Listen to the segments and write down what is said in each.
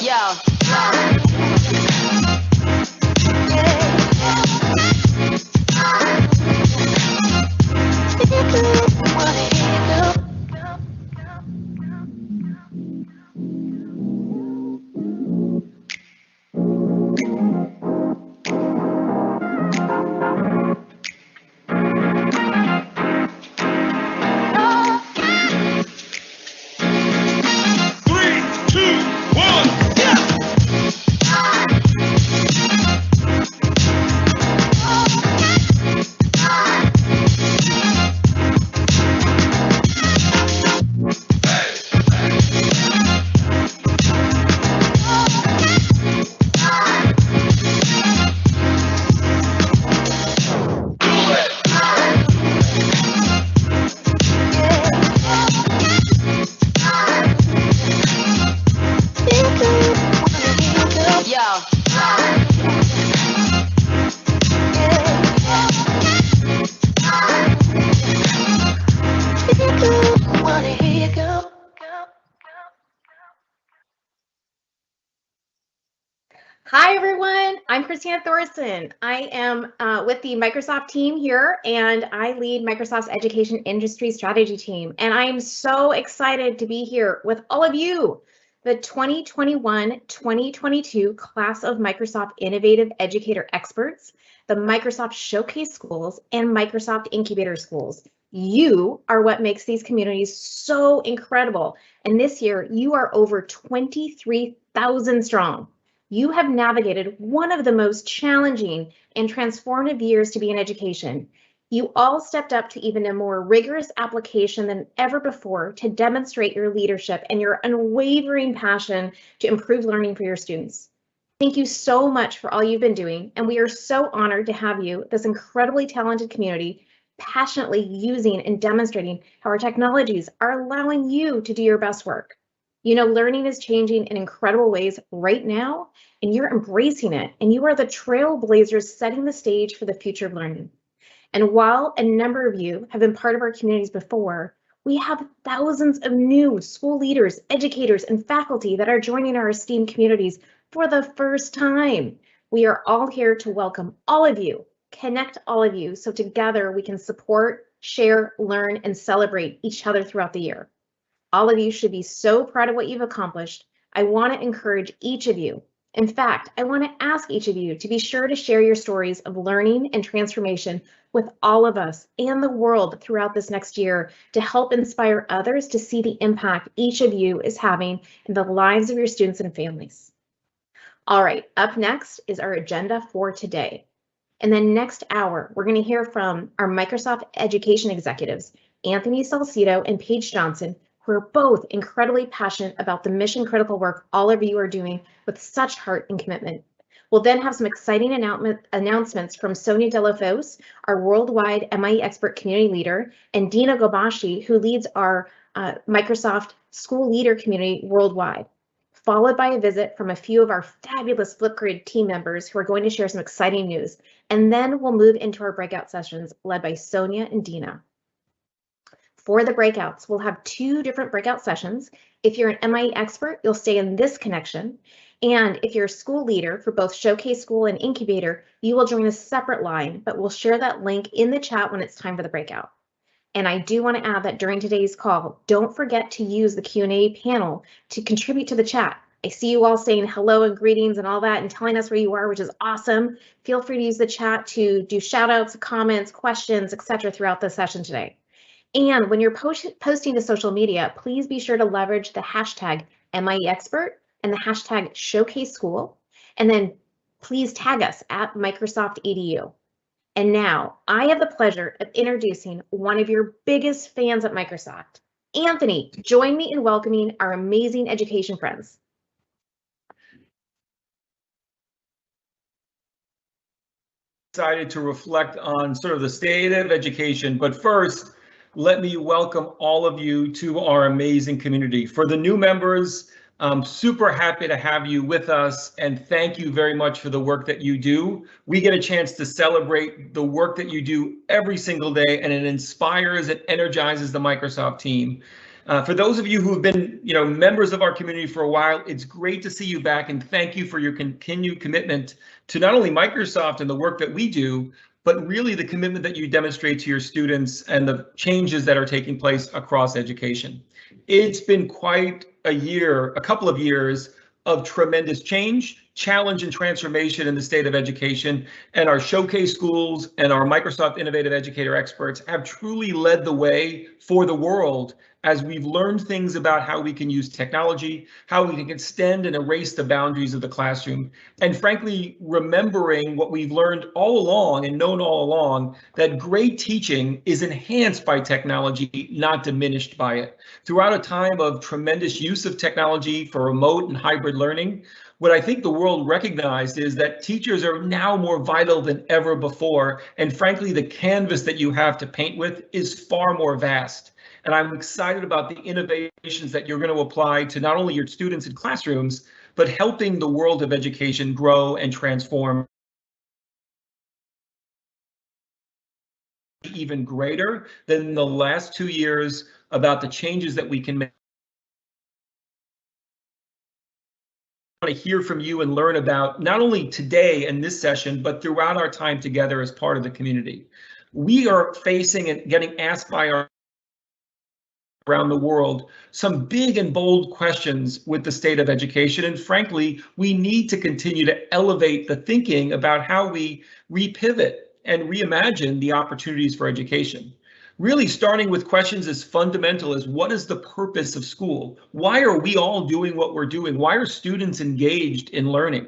Yo. Hi, everyone. I'm Christina Thorson. I am with the Microsoft team here, and I lead Microsoft's education industry strategy team. And I am so excited to be here with all of you, the 2021-2022 class of Microsoft Innovative Educator Experts, the Microsoft Showcase Schools, and Microsoft Incubator Schools. You are what makes these communities so incredible. And this year, you are over 23,000 strong. You have navigated one of the most challenging and transformative years to be in education. You all stepped up to even a more rigorous application than ever before to demonstrate your leadership and your unwavering passion to improve learning for your students. Thank you so much for all you've been doing, and we are so honored to have you, this incredibly talented community, passionately using and demonstrating how our technologies are allowing you to do your best work. You know, learning is changing in incredible ways right now, and you're embracing it, and you are the trailblazers setting the stage for the future of learning. And while a number of you have been part of our communities before, we have thousands of new school leaders, educators, and faculty that are joining our esteemed communities for the first time. We are all here to welcome all of you, connect all of you, so together we can support, share, learn, and celebrate each other throughout the year. All of you should be so proud of what you've accomplished. I want to encourage each of you. In fact, I want to ask each of you to be sure to share your stories of learning and transformation with all of us and the world throughout this next year to help inspire others to see the impact each of you is having in the lives of your students and families. All right, up next is our agenda for today. In the next hour, we're going to hear from our Microsoft education executives, Anthony Salcido and Paige Johnson, who are both incredibly passionate about the mission critical work all of you are doing with such heart and commitment. We'll then have some exciting announcements from Sonia Delafos, our worldwide MIE expert community leader, and Dina Gobashi, who leads our Microsoft school leader community worldwide, followed by a visit from a few of our fabulous Flipgrid team members who are going to share some exciting news. And then we'll move into our breakout sessions led by Sonia and Dina. For the breakouts, we'll have two different breakout sessions. If you're an MIE expert, you'll stay in this connection. And if you're a school leader for both Showcase School and Incubator, you will join a separate line, but we'll share that link in the chat when it's time for the breakout. And I do want to add that during today's call, don't forget to use the Q&A panel to contribute to the chat. I see you all saying hello and greetings and all that and telling us where you are, which is awesome. Feel free to use the chat to do shout outs, comments, questions, etc. throughout the session today. And when you're posting to social media, please be sure to leverage the hashtag MIEexpert and the hashtag Showcase School, and then please tag us at Microsoft EDU. And now I have the pleasure of introducing one of your biggest fans at Microsoft. Anthony, join me in welcoming our amazing education friends. Excited to reflect on sort of the state of education, but first, let me welcome all of you to our amazing community. For the new members, I'm super happy to have you with us, and thank you very much for the work that you do. We get a chance to celebrate the work that you do every single day, and it inspires and energizes the Microsoft team. For those of you who have been, members of our community for a while, it's great to see you back, and thank you for your continued commitment to not only Microsoft and the work that we do, but really the commitment that you demonstrate to your students and the changes that are taking place across education. It's been quite a couple of years of tremendous change, challenge, and transformation in the state of education, and our showcase schools and our Microsoft Innovative Educator experts have truly led the way for the world as we've learned things about how we can use technology, how we can extend and erase the boundaries of the classroom, and frankly, remembering what we've learned all along and known all along, that great teaching is enhanced by technology, not diminished by it. Throughout a time of tremendous use of technology for remote and hybrid learning, what I think the world recognized is that teachers are now more vital than ever before, and frankly, the canvas that you have to paint with is far more vast. And I'm excited about the innovations that you're going to apply to not only your students in classrooms, but helping the world of education grow and transform even greater than the last 2 years about the changes that we can make. I want to hear from you and learn about not only today in this session, but throughout our time together as part of the community. We are facing and getting asked by our around the world some big and bold questions with the state of education, and frankly, we need to continue to elevate the thinking about how we repivot and reimagine the opportunities for education. Really starting with questions as fundamental as what is the purpose of school? Why are we all doing what we're doing? Why are students engaged in learning?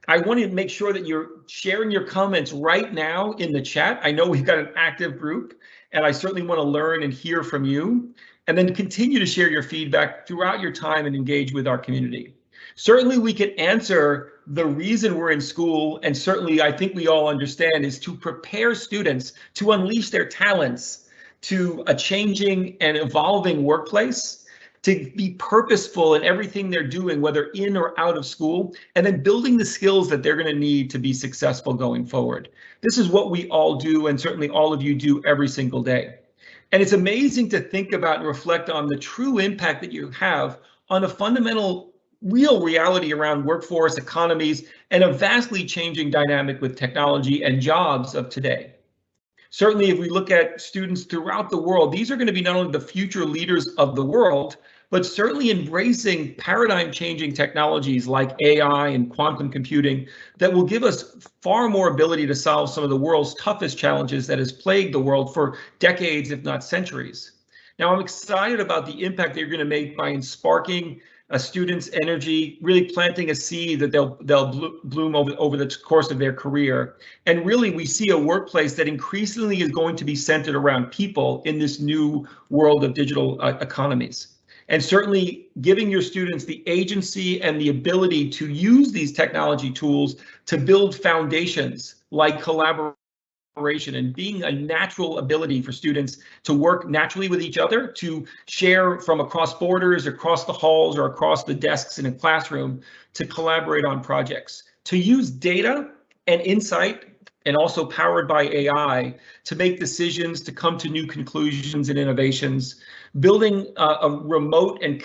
I want to make sure that you're sharing your comments right now in the chat. I know we've got an active group, and I certainly want to learn and hear from you, and then continue to share your feedback throughout your time and engage with our community. Certainly we can answer the reason we're in school, and certainly I think we all understand, is to prepare students to unleash their talents to a changing and evolving workplace, to be purposeful in everything they're doing, whether in or out of school, and then building the skills that they're going to need to be successful going forward. This is what we all do, and certainly all of you do every single day. And it's amazing to think about and reflect on the true impact that you have on a fundamental, real reality around workforce, economies, and a vastly changing dynamic with technology and jobs of today. Certainly, if we look at students throughout the world, these are going to be not only the future leaders of the world, but certainly embracing paradigm changing technologies like AI and quantum computing that will give us far more ability to solve some of the world's toughest challenges that has plagued the world for decades, if not centuries. Now, I'm excited about the impact that you're going to make by sparking a student's energy, really planting a seed that they'll bloom over the course of their career. And really, we see a workplace that increasingly is going to be centered around people in this new world of digital economies. And certainly giving your students the agency and the ability to use these technology tools to build foundations like collaboration and being a natural ability for students to work naturally with each other, to share from across borders, across the halls, or across the desks in a classroom, to collaborate on projects, to use data and insight, and also powered by AI, to make decisions, to come to new conclusions and innovations, building a remote and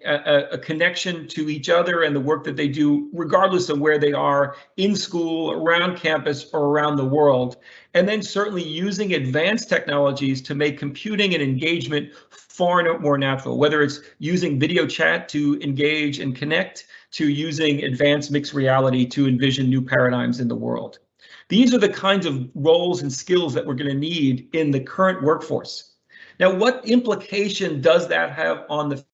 a connection to each other and the work that they do, regardless of where they are in school, around campus, or around the world. And then certainly using advanced technologies to make computing and engagement far more natural, whether it's using video chat to engage and connect, to using advanced mixed reality to envision new paradigms in the world. These are the kinds of roles and skills that we're going to need in the current workforce. Now, what implication does that have on the?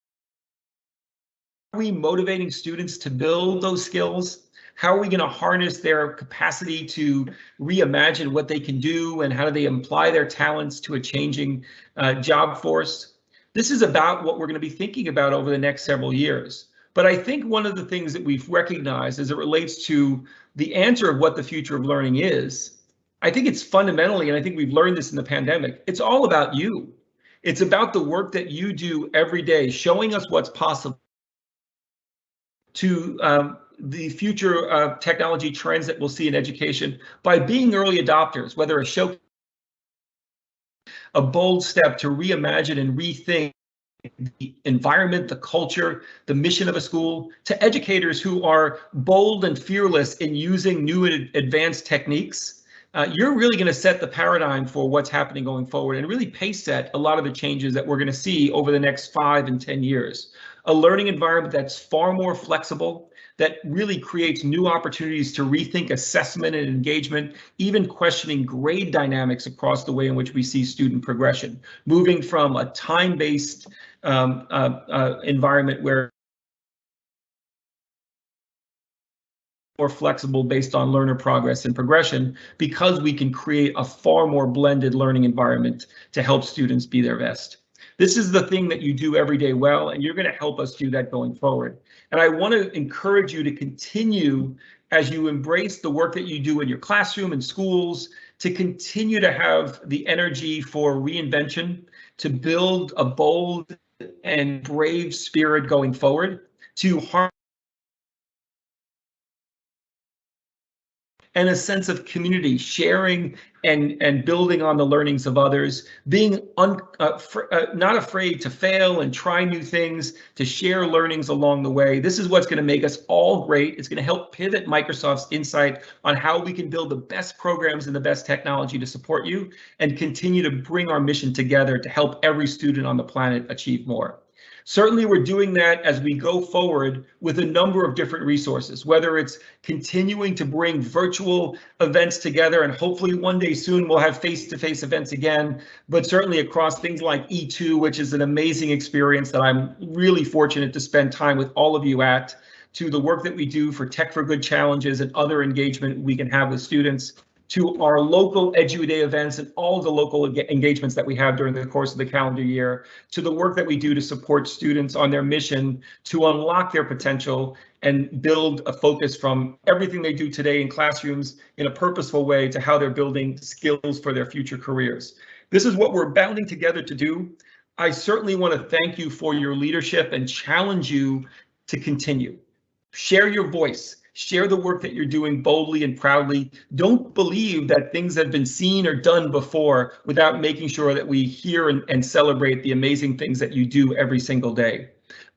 Are we motivating students to build those skills? How are we going to harness their capacity to reimagine what they can do, and how do they apply their talents to a changing job force? This is about what we're going to be thinking about over the next several years. But I think one of the things that we've recognized as it relates to the answer of what the future of learning is, I think it's fundamentally, and I think we've learned this in the pandemic, it's all about you. It's about the work that you do every day, showing us what's possible to the future technology trends that we'll see in education by being early adopters, whether a bold step to reimagine and rethink the environment, the culture, the mission of a school, to educators who are bold and fearless in using new and advanced techniques. You're really going to set the paradigm for what's happening going forward and really pace set a lot of the changes that we're going to see over the next 5 and 10 years. A learning environment that's far more flexible, that really creates new opportunities to rethink assessment and engagement, even questioning grade dynamics across the way in which we see student progression, moving from a time-based environment where more flexible based on learner progress and progression, because we can create a far more blended learning environment to help students be their best. This is the thing that you do every day well, and you're going to help us do that going forward. And I want to encourage you to continue, as you embrace the work that you do in your classroom and schools, to continue to have the energy for reinvention, to build a bold and brave spirit going forward, to and a sense of community, sharing and building on the learnings of others, being not afraid to fail and try new things, to share learnings along the way. This is what's going to make us all great. It's going to help pivot Microsoft's insight on how we can build the best programs and the best technology to support you and continue to bring our mission together to help every student on the planet achieve more. Certainly, we're doing that as we go forward with a number of different resources, whether it's continuing to bring virtual events together, and hopefully one day soon we'll have face-to-face events again, but certainly across things like E2, which is an amazing experience that I'm really fortunate to spend time with all of you at, to the work that we do for Tech for Good challenges and other engagement we can have with students, to our local Edu Day events and all of the local engagements that we have during the course of the calendar year, to the work that we do to support students on their mission to unlock their potential and build a focus from everything they do today in classrooms in a purposeful way to how they're building skills for their future careers. This is what we're bounding together to do. I certainly want to thank you for your leadership and challenge you to continue. Share your voice. Share the work that you're doing boldly and proudly. Don't believe that things have been seen or done before without making sure that we hear and celebrate the amazing things that you do every single day.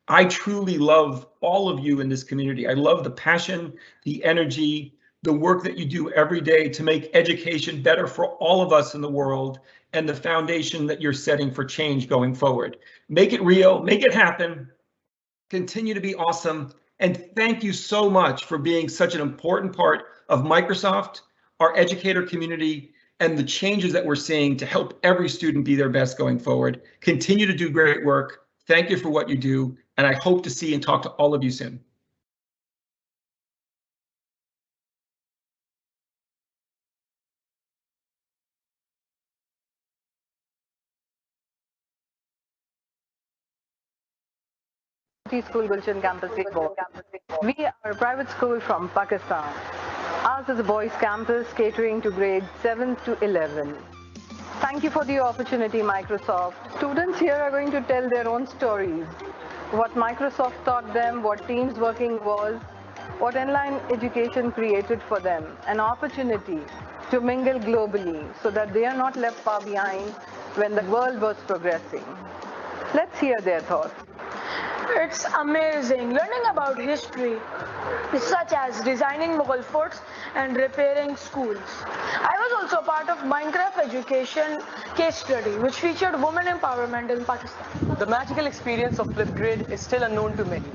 I truly love all of you in this community. I love the passion, the energy, the work that you do every day to make education better for all of us in the world, and the foundation that you're setting for change going forward. Make it real, make it happen, continue to be awesome. And thank you so much for being such an important part of Microsoft, our educator community, and the changes that we're seeing to help every student be their best going forward. Continue to do great work. Thank you for what you do, and I hope to see and talk to all of you soon. School Gulshan campus. We are a private school from Pakistan. Ours is a boys campus catering to grades 7 to 11. Thank you for the opportunity, Microsoft. Students here are going to tell their own stories. What Microsoft taught them, what teams working was, what online education created for them, an opportunity to mingle globally so that they are not left far behind when the world was progressing. Let's hear their thoughts. It's amazing learning about history, such as designing mobile forts and repairing schools. I was also part of Minecraft education case study, which featured women empowerment in Pakistan. The magical experience of Flipgrid is still unknown to many.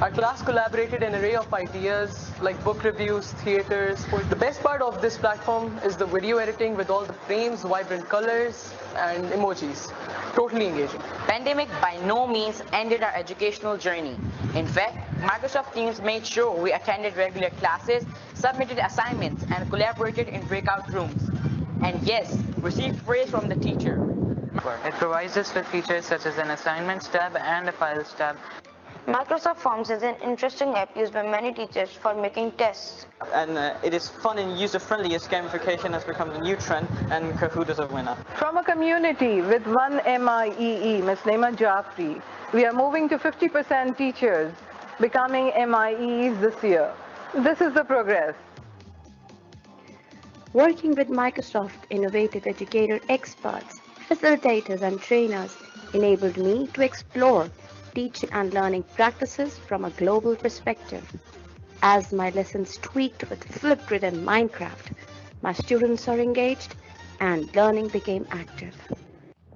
Our class collaborated an array of ideas like book reviews, theaters. The best part of this platform is the video editing with all the frames, vibrant colors, and emojis. Totally engaging. Pandemic by no means ended our educational journey. In fact, Microsoft Teams made sure we attended regular classes, submitted assignments, and collaborated in breakout rooms. And yes, received praise from the teacher. It provides us with features such as an assignments tab and a files tab. Microsoft Forms is an interesting app used by many teachers for making tests. And it is fun and user-friendly as gamification has become the new trend, and Kahoot is a winner. From a community with one MIEE, Ms. Naima Jaffrey, we are moving to 50% teachers becoming MIEs this year. This is the progress. Working with Microsoft innovative educator experts, facilitators and trainers, enabled me to explore teaching and learning practices from a global perspective. As my lessons tweaked with Flipgrid and Minecraft, my students are engaged and learning became active.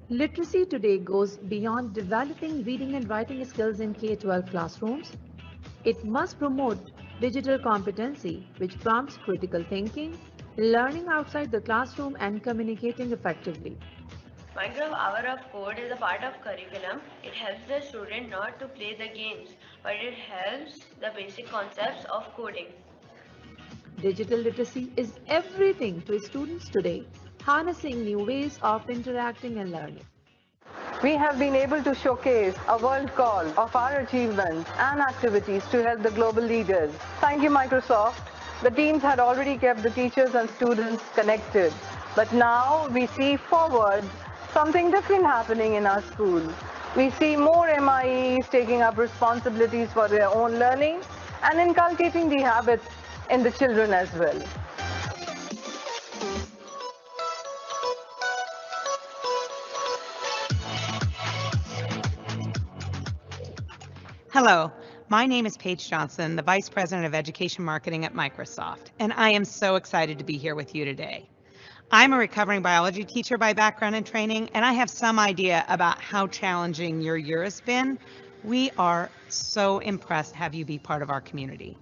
Literacy today goes beyond developing reading and writing skills in K-12 classrooms. It must promote digital competency, which prompts critical thinking, learning outside the classroom, and communicating effectively. Minecraft Hour of Code is a part of curriculum. It helps the student not to play the games, but it helps the basic concepts of coding. Digital literacy is everything to students today, harnessing new ways of interacting and learning. We have been able to showcase a world call of our achievements and activities to help the global leaders. Thank you, Microsoft. The teams had already kept the teachers and students connected, but now we see forward something different happening in our school. We see more MIEs taking up responsibilities for their own learning and inculcating the habits in the children as well. Hello, my name is Paige Johnson, the Vice President of Education Marketing at Microsoft, and I am so excited to be here with you today. I'm a recovering biology teacher by background and training, and I have some idea about how challenging your year has been. We are so impressed to have you be part of our community.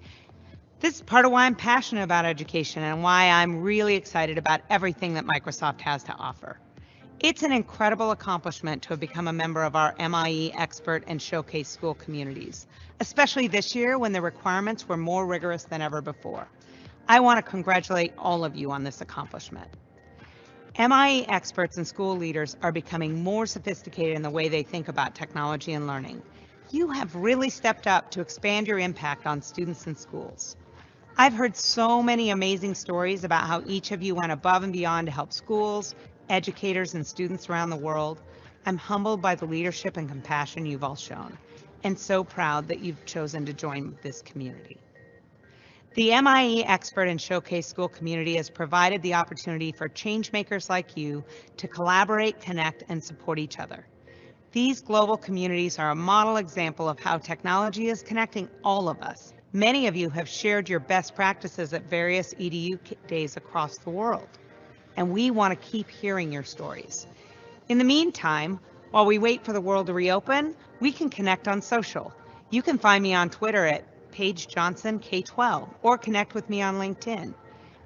This is part of why I'm passionate about education and why I'm really excited about everything that Microsoft has to offer. It's an incredible accomplishment to have become a member of our MIE expert and showcase school communities, especially this year when the requirements were more rigorous than ever before. I want to congratulate all of you on this accomplishment. MIE experts and school leaders are becoming more sophisticated in the way they think about technology and learning. You have really stepped up to expand your impact on students and schools. I've heard so many amazing stories about how each of you went above and beyond to help schools, educators, and students around the world. I'm humbled by the leadership and compassion you've all shown, and so proud that you've chosen to join this community. The MIE Expert and Showcase School community has provided the opportunity for changemakers like you to collaborate, connect, and support each other. These global communities are a model example of how technology is connecting all of us. Many of you have shared your best practices at various EDU days across the world, and we want to keep hearing your stories. In the meantime, while we wait for the world to reopen, we can connect on social. You can find me on Twitter at Paige Johnson K12 or connect with me on LinkedIn.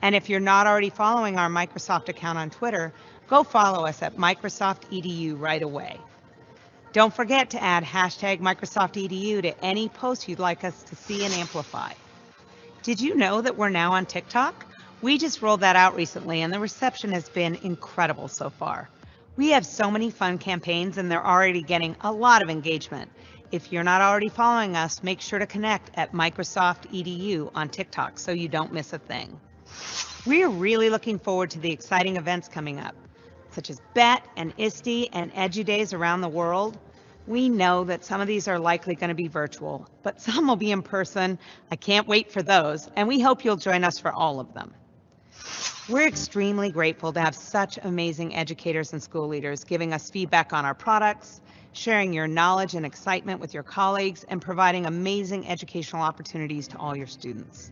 And if you're not already following our Microsoft account on Twitter, go follow us at Microsoft EDU right away. Don't forget to add hashtag Microsoft EDU to any post you'd like us to see and amplify. Did you know that we're now on TikTok? We just rolled that out recently and the reception has been incredible so far. We have so many fun campaigns and they're already getting a lot of engagement. If you're not already following us, make sure to connect at Microsoft EDU on TikTok so you don't miss a thing. We're really looking forward to the exciting events coming up, such as BET and ISTE and EduDays around the world. We know that some of these are likely going to be virtual, but some will be in person. I can't wait for those, and we hope you'll join us for all of them. We're extremely grateful to have such amazing educators and school leaders giving us feedback on our products, sharing your knowledge and excitement with your colleagues, and providing amazing educational opportunities to all your students.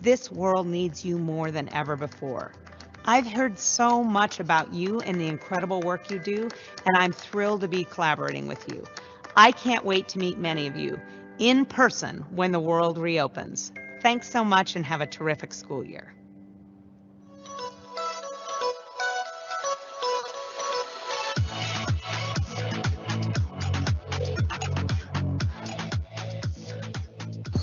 This world needs you more than ever before. I've heard so much about you and the incredible work you do, and I'm thrilled to be collaborating with you. I can't wait to meet many of you in person when the world reopens. Thanks so much and have a terrific school year.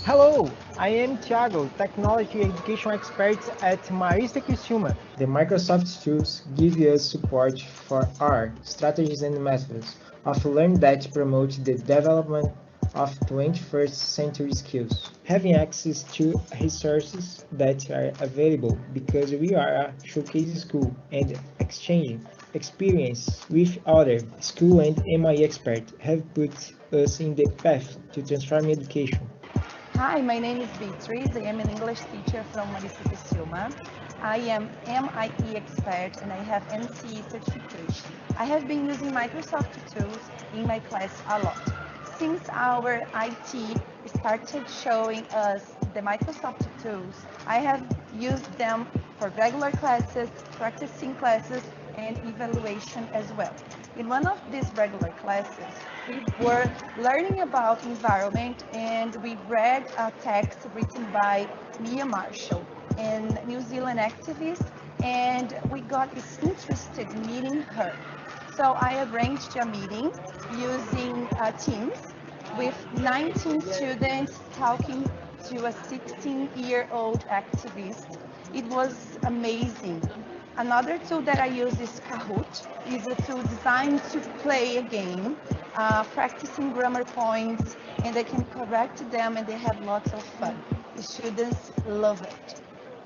Hello, I am Thiago, Technology Education Expert at Marista Criciúma. The Microsoft tools give us support for our strategies and methods of learning that promote the development of 21st century skills. Having access to resources that are available because we are a showcase school and exchanging experience with other school and MIE experts have put us in the path to transform education. Hi, my name is Beatriz. I am an English teacher from Marista Criciúma. I am MIE expert and I have NCE certification. I have been using Microsoft tools in my class a lot. Since our IT started showing us the Microsoft tools, I have used them for regular classes, practicing classes, and evaluation as well. In one of these regular classes, we were learning about environment, and we read a text written by Miee Marshall, a New Zealand activist, and we got interested in meeting her. So I arranged a meeting using Teams with 19 students talking to a 16-year-old activist. It was amazing. Another tool that I use is Kahoot. It's a tool designed to play a game, practicing grammar points, and they can correct them, and they have lots of fun. The students love it.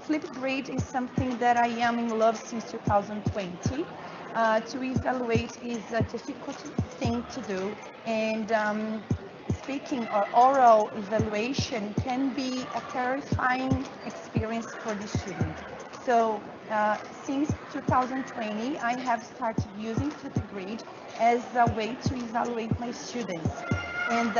Flipgrid is something that I am in love since 2020. To evaluate is a difficult thing to do, and speaking or oral evaluation can be a terrifying experience for the student. So since 2020, I have started using Flipgrid as a way to evaluate my students. And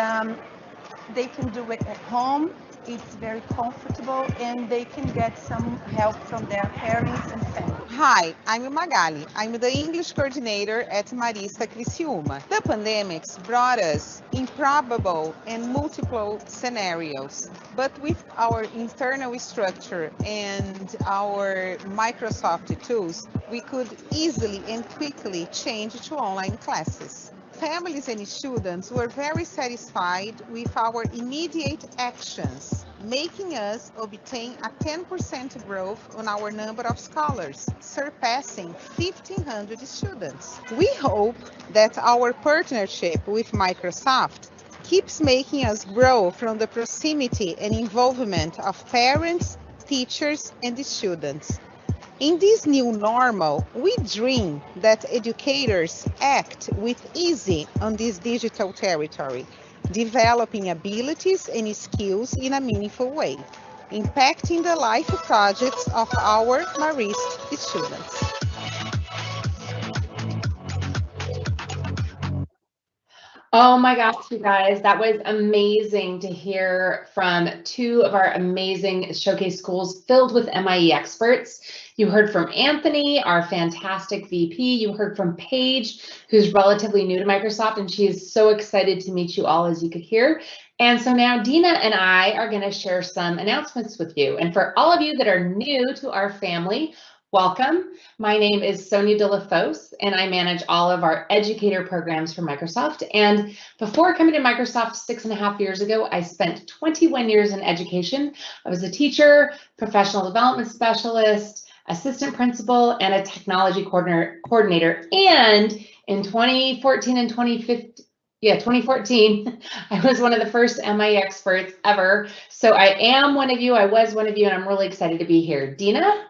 they can do it at home. It's very comfortable, and they can get some help from their parents and family. Hi, I'm Magali. I'm the English coordinator at Marista Criciúma. The pandemics brought us improbable and multiple scenarios, but with our internal structure and our Microsoft tools, we could easily and quickly change to online classes. Families and students were very satisfied with our immediate actions, making us obtain a 10% growth on our number of scholars, surpassing 1,500 students. We hope that our partnership with Microsoft keeps making us grow from the proximity and involvement of parents, teachers, and students. In this new normal, we dream that educators act with ease on this digital territory, developing abilities and skills in a meaningful way, impacting the life projects of our Marist students. Oh my gosh, you guys, that was amazing to hear from two of our amazing showcase schools filled with MIE experts. You heard from Anthony, our fantastic VP. You heard from Paige, who's relatively new to Microsoft, and she is so excited to meet you all, as you could hear. And so now Dina and I are going to share some announcements with you. And for all of you that are new to our family, welcome. My name is Sonia De La Fosse, and I manage all of our educator programs for Microsoft. And before coming to Microsoft 6.5 years ago, I spent 21 years in education. I was a teacher, professional development specialist, assistant principal, and a technology coordinator. And in 2014 and 2014, I was one of the first MIE experts ever. So I am one of you, I was one of you, and I'm really excited to be here. Dina?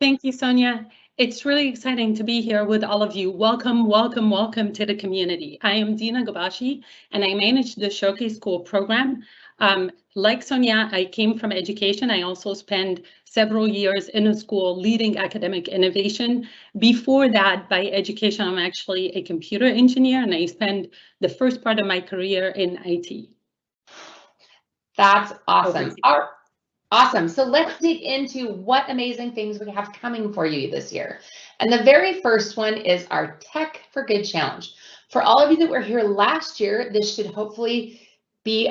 Thank you, Sonia. It's really exciting to be here with all of you. Welcome, welcome, welcome to the community. I am Dina Gabashi, and I manage the Showcase School program. Like Sonia, I came from education. I also spent several years in a school leading academic innovation. Before that, by education, I'm actually a computer engineer, and I spent the first part of my career in IT. That's awesome. Awesome. So let's dig into what amazing things we have coming for you this year. And the very first one is our Tech for Good Challenge. For all of you that were here last year, this should hopefully be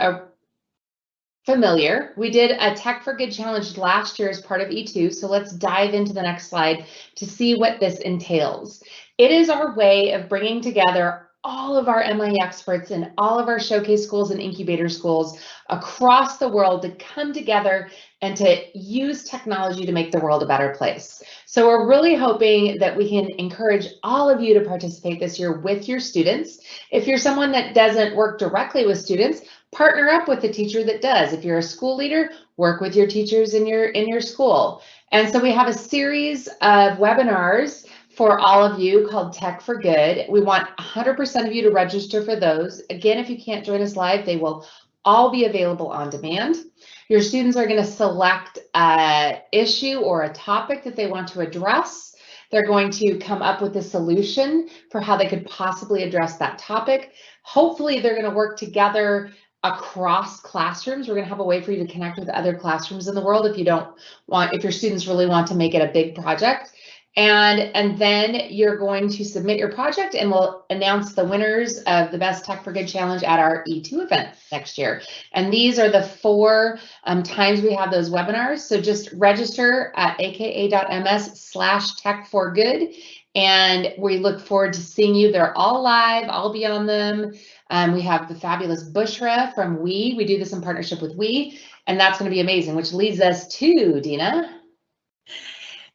familiar. We did a Tech for Good Challenge last year as part of E2. So let's dive into the next slide to see what this entails. It is our way of bringing together all of our MIE experts in all of our showcase schools and incubator schools across the world to come together and to use technology to make the world a better place. So we're really hoping that we can encourage all of you to participate this year with your students. If you're someone that doesn't work directly with students, partner up with a teacher that does. If you're a school leader, work with your teachers in your school. And so we have a series of webinars for all of you called Tech for Good. We want 100% of you to register for those. Again, if you can't join us live, they will all be available on demand. Your students are going to select an issue or a topic that they want to address. They're going to come up with a solution for how they could possibly address that topic. Hopefully they're going to work together across classrooms. We're going to have a way for you to connect with other classrooms in the world if your students really want to make it a big project. And then you're going to submit your project, and we'll announce the winners of the Best Tech for Good Challenge at our E2 event next year. And these are the 4 times we have those webinars. So just register at aka.ms/tech4good. And we look forward to seeing you. They're all live. I'll be on them. We have the fabulous Bushra from Miee. We do this in partnership with Miee, and that's going to be amazing, which leads us to Dina.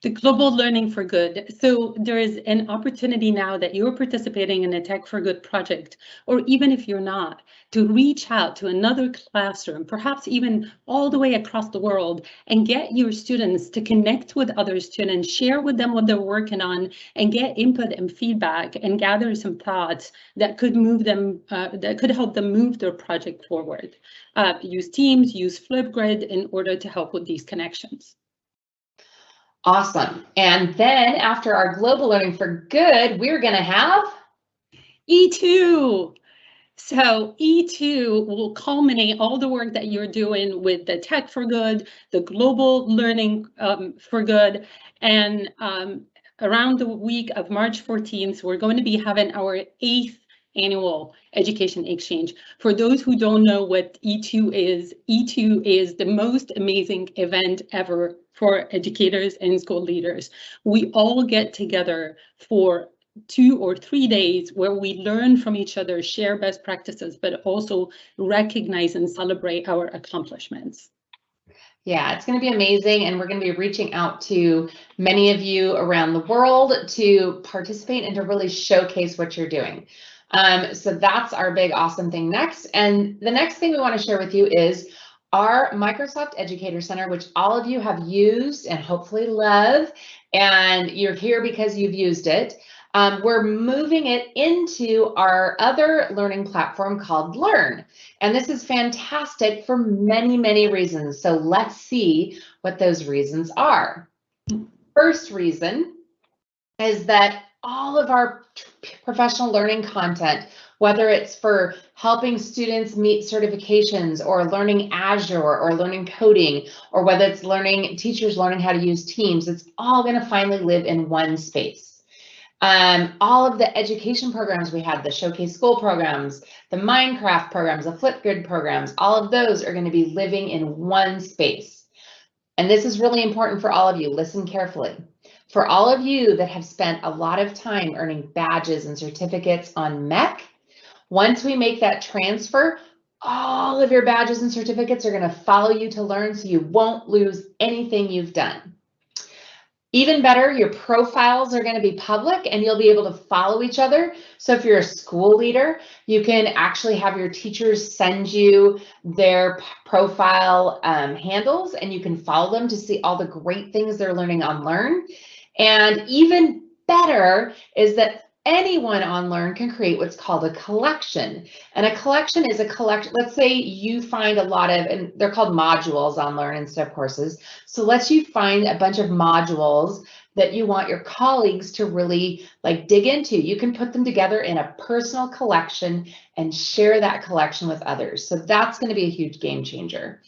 The Global Learning for Good. So there is an opportunity now that you're participating in a Tech for Good project, or even if you're not, to reach out to another classroom, perhaps even all the way across the world, and get your students to connect with other students, share with them what they're working on, and get input and feedback, and gather some thoughts that could move them, that could help them move their project forward. Use Teams, use Flipgrid in order to help with these connections. Awesome. And then after our Global Learning for Good, we're going to have E2. So E2 will culminate all the work that you're doing with the Tech for Good, the Global Learning for Good, and around the week of March 14th, we're going to be having our 8th annual education exchange. For those who don't know what E2 is the most amazing event ever for educators and school leaders. We all get together for 2 or 3 days where we learn from each other, share best practices, but also recognize and celebrate our accomplishments. Yeah, it's going to be amazing, and we're going to be reaching out to many of you around the world to participate and to really showcase what you're doing. So that's our big awesome thing next. And the next thing we want to share with you is our Microsoft Educator Center, which all of you have used and hopefully love, and you're here because you've used it. We're moving it into our other learning platform called Learn. And this is fantastic for many, many reasons. So let's see what those reasons are. First reason is that all of our professional learning content, whether it's for helping students meet certifications or learning Azure or learning coding, or whether it's teachers learning how to use Teams, it's all going to finally live in one space. All of the education programs we had, the Showcase School programs, the Minecraft programs, the Flipgrid programs, all of those are going to be living in one space. And this is really important for all of you. Listen carefully. For all of you that have spent a lot of time earning badges and certificates on MEC, once we make that transfer, all of your badges and certificates are going to follow you to Learn, so you won't lose anything you've done. Even better, your profiles are going to be public and you'll be able to follow each other. So if you're a school leader, you can actually have your teachers send you their profile handles, and you can follow them to see all the great things they're learning on Learn. And even better is that anyone on Learn can create what's called a collection. And a collection is a collection. Let's say you find a lot of, and they're called modules on Learn instead of courses. So let's you find a bunch of modules that you want your colleagues to really dig into. You can put them together in a personal collection and share that collection with others. So that's going to be a huge game changer.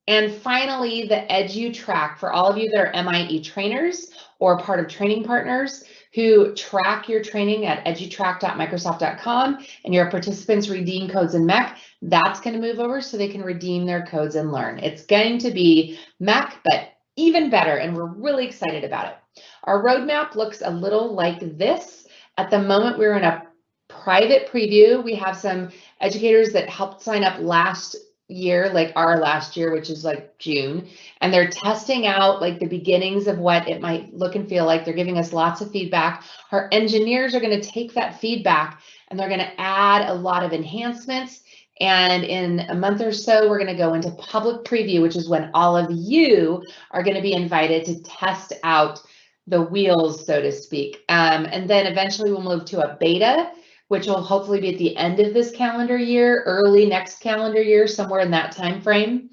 And finally, the EduTrack, for all of you that are MIE trainers or part of training partners who track your training at edutrack.microsoft.com, and your participants redeem codes in MEC, that's going to move over so they can redeem their codes and Learn. It's going to be MEC, but even better, and we're really excited about it. Our roadmap looks a little like this. At the moment, we're in a private preview. We have some educators that helped sign up last year, our last year, which is June, and they're testing out the beginnings of what it might look and feel like. They're giving us lots of feedback. Our engineers are going to take that feedback and they're going to add a lot of enhancements. And in a month or so, we're going to go into public preview, which is when all of you are going to be invited to test out the wheels, so to speak. And then eventually we'll move to a beta, which will hopefully be at the end of this calendar year, early next calendar year, somewhere in that time frame.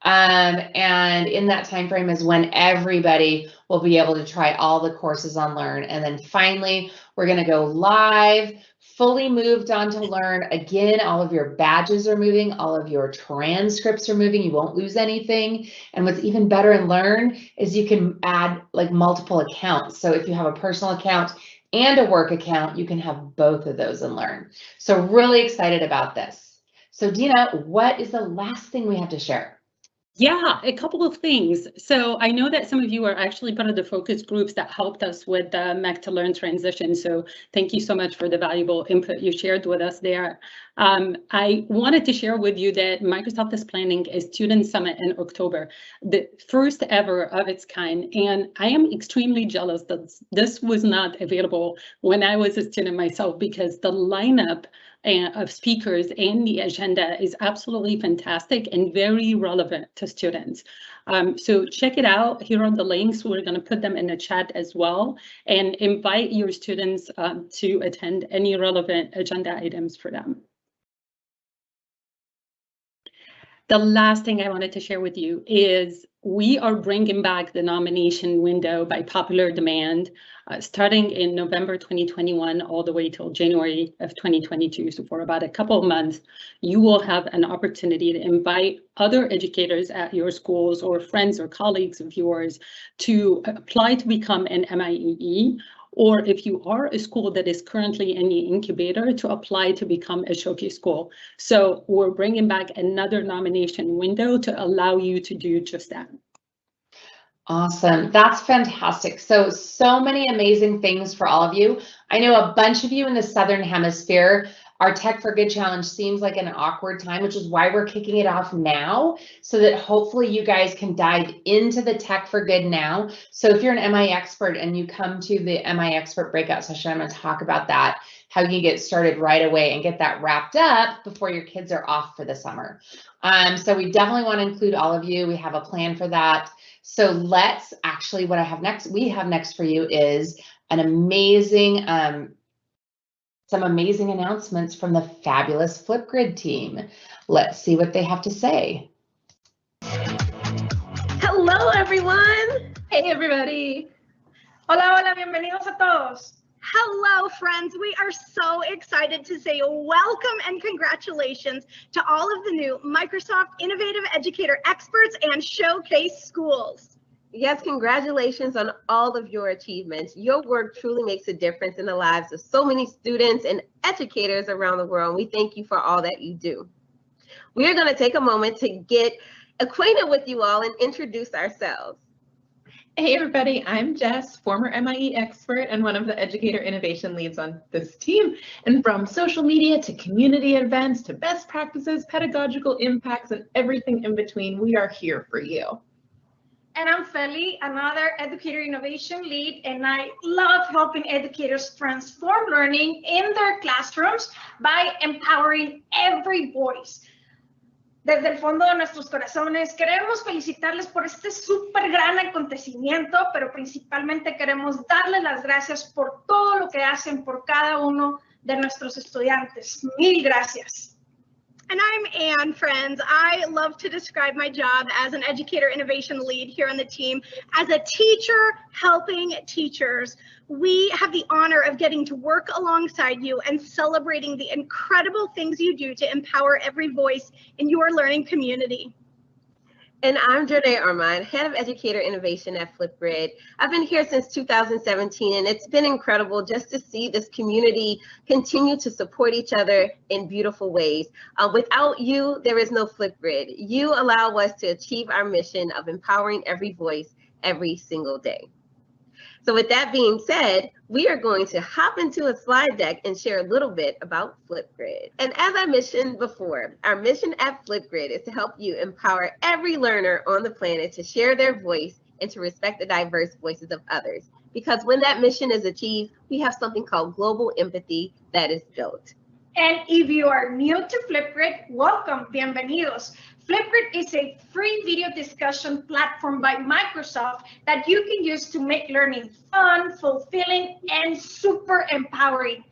And in that time frame is when everybody will be able to try all the courses on Learn. And then finally, we're going to go live, fully moved on to Learn. Again, all of your badges are moving, all of your transcripts are moving. You won't lose anything. And what's even better in Learn is you can add like multiple accounts. So if you have a personal account and a work account, you can have both of those in Learn. So really excited about this. So Dina, what is the last thing we have to share? Yeah, a couple of things. So I know that some of you are actually part of the focus groups that helped us with the Mac to Learn transition. So thank you so much for the valuable input you shared with us there. I wanted to share with you that Microsoft is planning a student summit in October, the first ever of its kind. And I am extremely jealous that this was not available when I was a student myself, because the lineup of speakers and the agenda is absolutely fantastic and very relevant to students. So check it out. Here are the links. We're going to put them in the chat as well, and invite your students to attend any relevant agenda items for them. The last thing I wanted to share with you is we are bringing back the nomination window by popular demand, starting in November 2021 all the way till January of 2022. So for about a couple of months, you will have an opportunity to invite other educators at your schools or friends or colleagues of yours to apply to become an MIEE, or if you are a school that is currently in the incubator, to apply to become a showcase school. So we're bringing back another nomination window to allow you to do just that. Awesome. That's fantastic. So many amazing things for all of you. I know a bunch of you in the Southern Hemisphere, our Tech for Good Challenge seems like an awkward time, which is why we're kicking it off now, so that hopefully you guys can dive into the Tech for Good now. So if you're an MI expert and you come to the MI expert breakout session, I'm going to talk about that, how you can get started right away and get that wrapped up before your kids are off for the summer. So we definitely want to include all of you. We have a plan for that. So let's actually, what I have next, we have next for you is an amazing, some amazing announcements from the fabulous Flipgrid team. Let's see what they have to say. Hello, everyone. Hey, everybody. Hola, hola, bienvenidos a todos. Hello, friends. We are so excited to say welcome and congratulations to all of the new Microsoft Innovative Educator Experts and Showcase Schools. Yes, congratulations on all of your achievements. Your work truly makes a difference in the lives of so many students and educators around the world. We thank you for all that you do. We are going to take a moment to get acquainted with you all and introduce ourselves. Hey everybody, I'm Jess, former MIE expert and one of the educator innovation leads on this team. And from social media to community events to best practices, pedagogical impacts, and everything in between, we are here for you. And I'm Feli, another educator innovation lead, and I love helping educators transform learning in their classrooms by empowering every voice. Desde el fondo de nuestros corazones queremos felicitarles por este súper gran acontecimiento, pero principalmente queremos darles las gracias por todo lo que hacen por cada uno de nuestros estudiantes. Mil gracias. And I'm Anne, friends. I love to describe my job as an educator innovation lead here on the team as a teacher helping teachers. We have the honor of getting to work alongside you and celebrating the incredible things you do to empower every voice in your learning community. And I'm Janae Armand, Head of Educator Innovation at Flipgrid. I've been here since 2017, and it's been incredible just to see this community continue to support each other in beautiful ways. Without you, there is no Flipgrid. You allow us to achieve our mission of empowering every voice every single day. So with that being said, we are going to hop into a slide deck and share a little bit about Flipgrid. And as I mentioned before, our mission at Flipgrid is to help you empower every learner on the planet to share their voice and to respect the diverse voices of others. Because when that mission is achieved, we have something called global empathy that is built. And if you are new to Flipgrid, welcome, bienvenidos. Flipgrid is a free video discussion platform by Microsoft that you can use to make learning fun, fulfilling, and super empowering.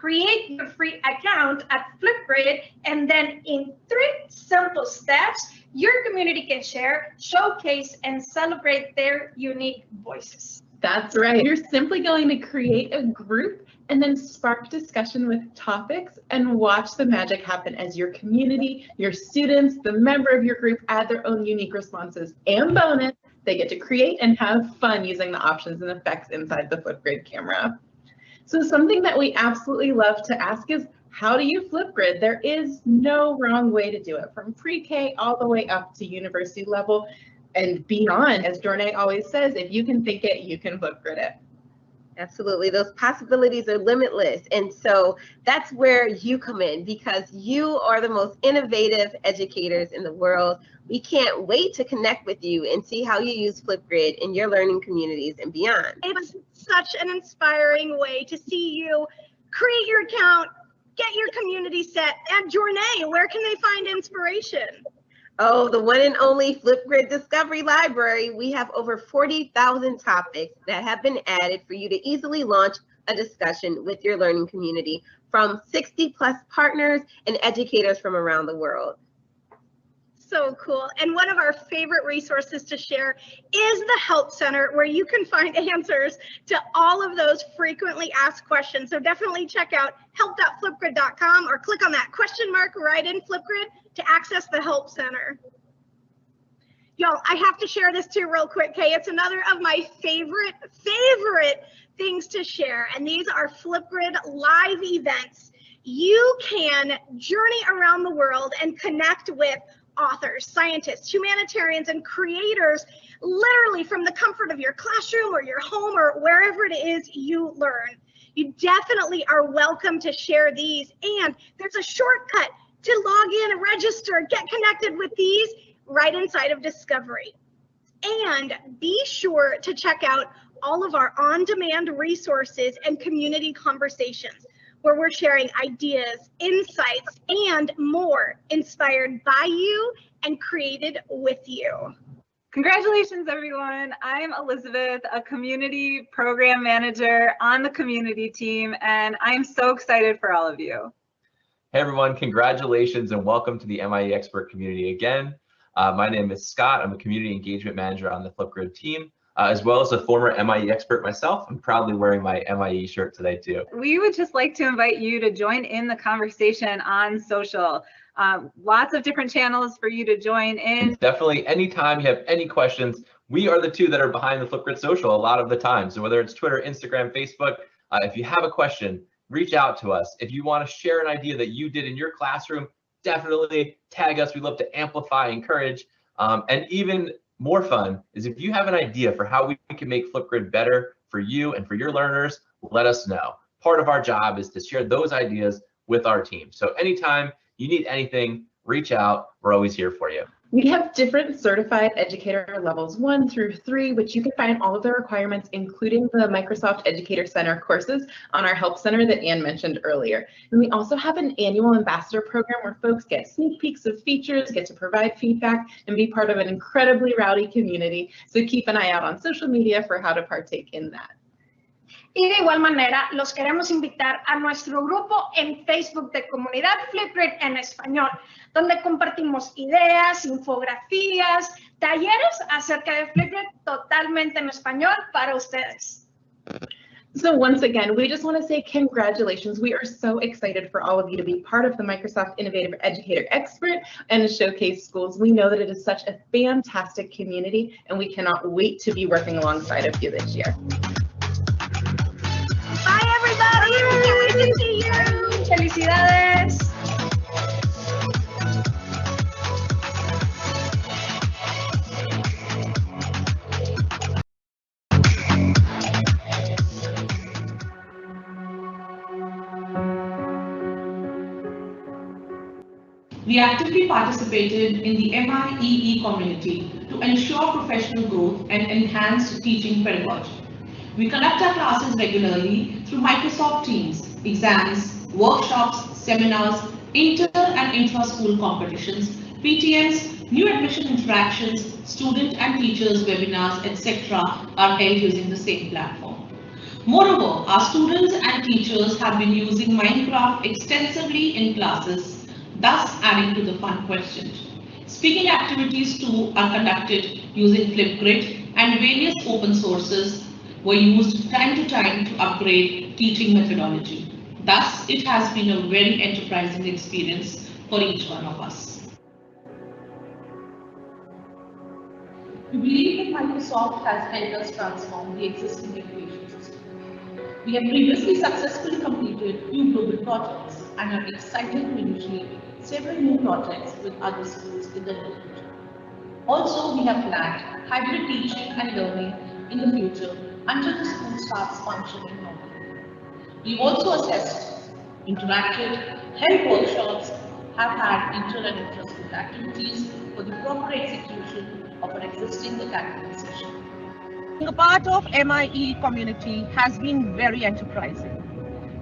create your free account at Flipgrid, and then in 3 simple steps, your community can share, showcase, and celebrate their unique voices. That's right. You're simply going to create a group and then spark discussion with topics and watch the magic happen as your community, your students, the member of your group add their own unique responses. And bonus, they get to create and have fun using the options and effects inside the Flipgrid camera. So something that we absolutely love to ask is, how do you Flipgrid? There is no wrong way to do it, from pre-K all the way up to university level and beyond. As Jornay always says, if you can think it, you can Flipgrid it. Absolutely. Those possibilities are limitless. And so that's where you come in, because you are the most innovative educators in the world. We can't wait to connect with you and see how you use Flipgrid in your learning communities and beyond. It's such an inspiring way to see you create your account, get your community set. And Jornay, where can they find inspiration? Oh, the one and only Flipgrid Discovery Library. We have over 40,000 topics that have been added for you to easily launch a discussion with your learning community from 60+ partners and educators from around the world. So cool. And one of our favorite resources to share is the Help Center, where you can find answers to all of those frequently asked questions. So definitely check out help.flipgrid.com or click on that question mark right in Flipgrid to access the Help Center. Y'all, I have to share this too real quick, Kay. It's another of my favorite things to share. And these are Flipgrid live events. You can journey around the world and connect with authors, scientists, humanitarians, and creators, literally from the comfort of your classroom or your home or wherever it is you learn. You definitely are welcome to share these. And there's a shortcut to log in and register, get connected with these right inside of Discovery. And be sure to check out all of our on-demand resources and community conversations, where we're sharing ideas, insights, and more inspired by you and created with you. Congratulations, everyone. I'm Elizabeth, a community program manager on the community team, and I'm so excited for all of you. Hey, everyone. Congratulations and welcome to the MIE Expert community again. My name is Scott. I'm a community engagement manager on the Flipgrid team. As well as a former MIE expert myself, I'm proudly wearing my MIE shirt today too. We would just like to invite you to join in the conversation on social. Lots of different channels for you to join in. Definitely, anytime you have any questions, we are the two that are behind the Flipgrid social a lot of the time. So whether it's Twitter, Instagram, Facebook, if you have a question, reach out to us. If you want to share an idea that you did in your classroom, definitely tag us. We love to amplify, encourage, and even more fun is if you have an idea for how we can make Flipgrid better for you and for your learners, let us know. Part of our job is to share those ideas with our team. So anytime you need anything, reach out. We're always here for you. We have different certified educator levels 1 through 3, which you can find all of the requirements, including the Microsoft Educator Center courses on our Help Center that Ann mentioned earlier. And we also have an annual ambassador program where folks get sneak peeks of features, get to provide feedback, and be part of an incredibly rowdy community. So keep an eye out on social media for how to partake in that. Y de igual manera, los queremos invitar a nuestro grupo en Facebook de Comunidad Flipgrid en Español, donde compartimos ideas, infografías, talleres acerca de Flipgrid totalmente en español para ustedes. So once again, we just want to say congratulations. We are so excited for all of you to be part of the Microsoft Innovative Educator Expert and Showcase Schools. We know that it is such a fantastic community, and we cannot wait to be working alongside of you this year. Bye, everybody. Can't wait to see you. Felicidades. We actively participated in the MIEE community to ensure professional growth and enhanced teaching pedagogy. We conduct our classes regularly through Microsoft Teams, exams, workshops, seminars, inter and intra-school competitions, PTMs, new admission interactions, student and teachers webinars, etc. are held using the same platform. Moreover, our students and teachers have been using Minecraft extensively in classes, thus adding to the fun quotient. Speaking activities too are conducted using Flipgrid, and various open sources were used time to time to upgrade teaching methodology. Thus, it has been a very enterprising experience for each one of us. We believe that Microsoft has helped us transform the existing education system. We have previously successfully completed 2 global projects and are excited to initiate several new projects with other schools in the near future. Also, we have planned hybrid teaching and learning in the future until the school starts functioning normally. We've also assessed, interacted, held workshops, have had inter and intra-school activities for the proper execution of our existing academic session. Being a part of MIE community has been very enterprising.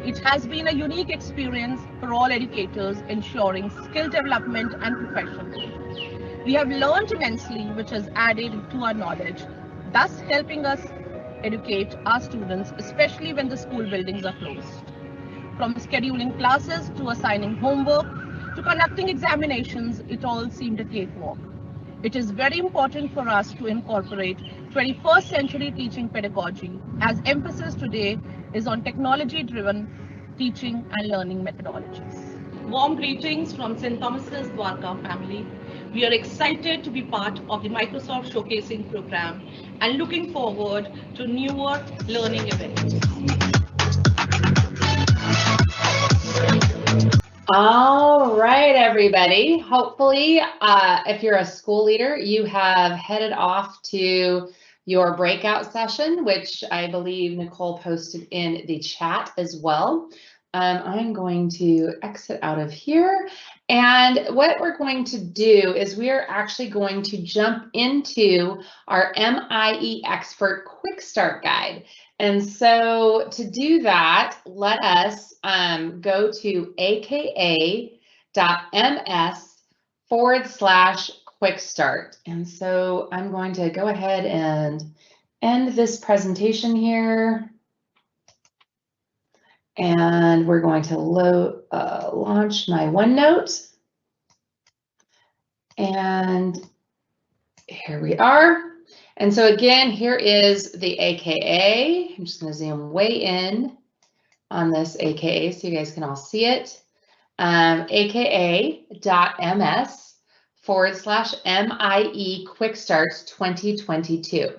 It has been a unique experience for all educators, ensuring skill development and professional growth. We have learned immensely, which has added to our knowledge, thus helping us educate our students, especially when the school buildings are closed. From scheduling classes to assigning homework to conducting examinations, it all seemed a cakewalk. It is very important for us to incorporate 21st century teaching pedagogy, as emphasis today is on technology-driven teaching and learning methodologies. Warm greetings from St. Thomas's Dwarka family. We are excited to be part of the Microsoft Showcasing program and looking forward to newer learning events. All right, everybody. Hopefully, if you're a school leader, you have headed off to your breakout session, which I believe Nicole posted in the chat as well. I'm going to exit out of here. And what we're going to do is we are actually going to jump into our MIE Expert Quick Start Guide. And so to do that, let us go to aka.ms/quick start. And so I'm going to go ahead and end this presentation here. And we're going to launch my OneNote. And here we are. And so again, here is the AKA. I'm just going to zoom way in on this AKA so you guys can all see it. aka.ms/MIE Quick Starts 2022.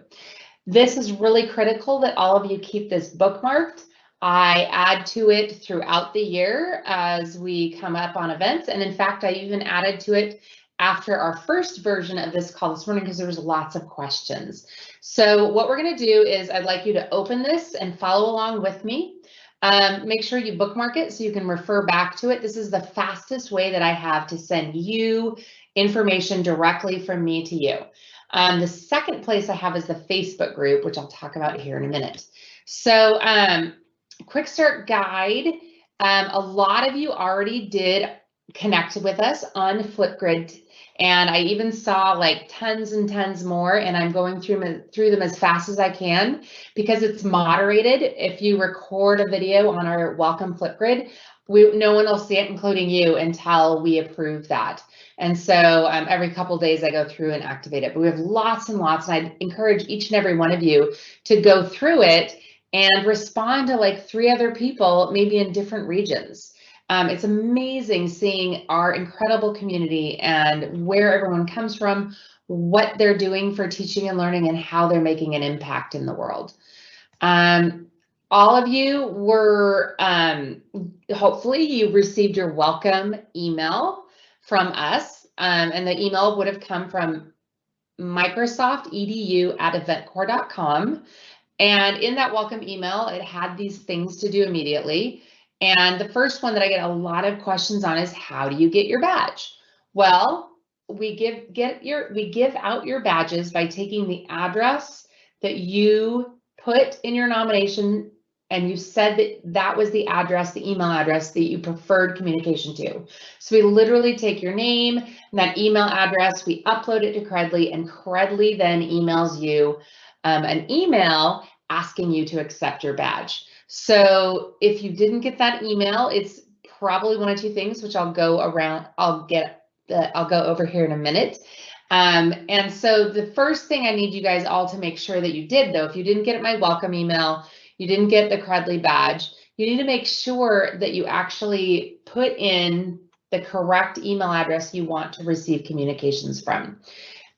This is really critical that all of you keep this bookmarked. I add to it throughout the year as we come up on events. And in fact, I even added to it after our first version of this call this morning because there was lots of questions. So what we're going to do is I'd like you to open this and follow along with me. Make sure you bookmark it so you can refer back to it. This is the fastest way that I have to send you information directly from me to you. The second place I have is the Facebook group, which I'll talk about here in a minute. So Quick Start Guide, a lot of you already did connect with us on Flipgrid, and I even saw like tons and tons more, and I'm going through them as fast as I can because it's moderated. If you record a video on our Welcome Flipgrid, no one will see it, including you, until we approve that. And so every couple of days I go through and activate it. But we have lots and lots, and I encourage each and every one of you to go through it and respond to like 3 other people, maybe in different regions. It's amazing seeing our incredible community and where everyone comes from, what they're doing for teaching and learning, and how they're making an impact in the world. All of you were, hopefully you received your welcome email from us, and the email would have come from microsoftedu@eventcore.com. And in that welcome email, it had these things to do immediately. And the first one that I get a lot of questions on is, how do you get your badge? Well, we give out your badges by taking the address that you put in your nomination, and you said that that was the address, the email address that you preferred communication to. So we literally take your name and that email address, we upload it to Credly, and Credly then emails you an email asking you to accept your badge. So if you didn't get that email, it's probably one of two things, which I'll go over here in a minute. And so the first thing I need you guys all to make sure that you did, though, if you didn't get my welcome email, you didn't get the Credly badge, you need to make sure that you actually put in the correct email address you want to receive communications from.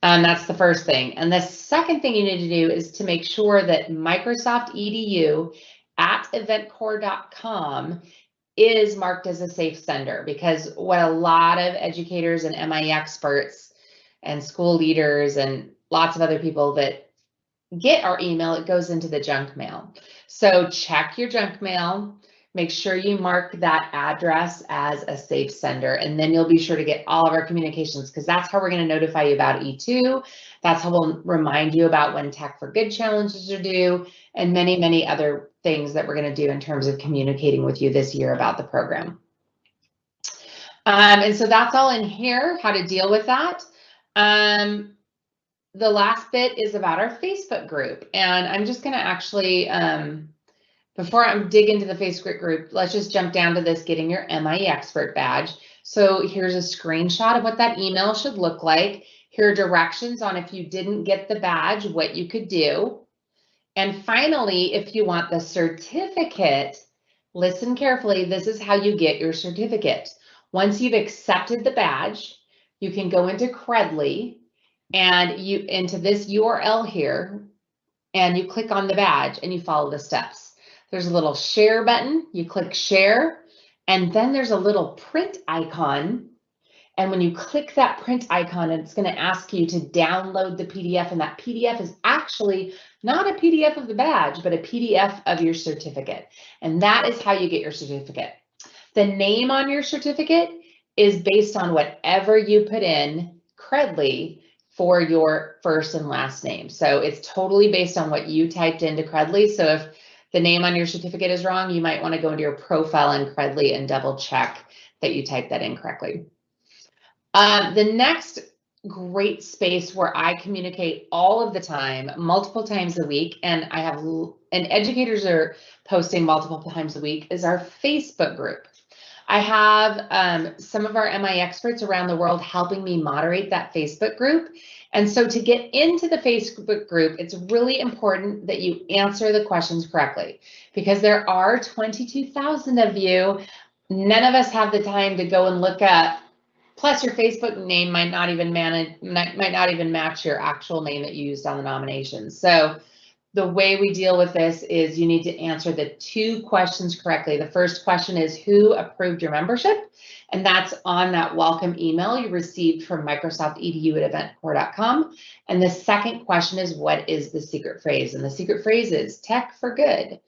That's the first thing. And the second thing you need to do is to make sure that Microsoft EDU at eventcore.com is marked as a safe sender, because what a lot of educators and MIE experts and school leaders and lots of other people that get our email, it goes into the junk mail. So check your junk mail. Make sure you mark that address as a safe sender, and then you'll be sure to get all of our communications, because that's how we're going to notify you about E2. That's how we'll remind you about when Tech for Good challenges are due, and many, many other things that we're going to do in terms of communicating with you this year about the program. And so that's all in here, how to deal with that. The last bit is about our Facebook group, and I'm just going to actually, before I dig into the Facebook group, let's just jump down to this getting your MIE expert badge. So here's a screenshot of what that email should look like. Here are directions on if you didn't get the badge, what you could do. And finally, if you want the certificate, listen carefully, this is how you get your certificate. Once you've accepted the badge, you can go into Credly and into this URL here, and you click on the badge and you follow the steps. There's a little share button, you click share, and then there's a little print icon. And when you click that print icon, it's going to ask you to download the PDF, and that PDF is actually not a PDF of the badge, but a PDF of your certificate. And that is how you get your certificate. The name on your certificate is based on whatever you put in Credly for your first and last name. So it's totally based on what you typed into Credly. So if the name on your certificate is wrong, you might want to go into your profile in Credly and double check that you typed that in correctly. The next great space where I communicate all of the time, multiple times a week, and educators are posting multiple times a week, is our Facebook group. I have some of our MIE experts around the world helping me moderate that Facebook group. And so to get into the Facebook group, it's really important that you answer the questions correctly, because there are 22,000 of you. None of us have the time to go and look up. Plus, your Facebook name might not even match your actual name that you used on the nominations. So the way we deal with this is you need to answer the two questions correctly. The first question is, who approved your membership? And that's on that welcome email you received from Microsoft EDU at eventcore.com. And the second question is, what is the secret phrase? And the secret phrase is Tech for Good.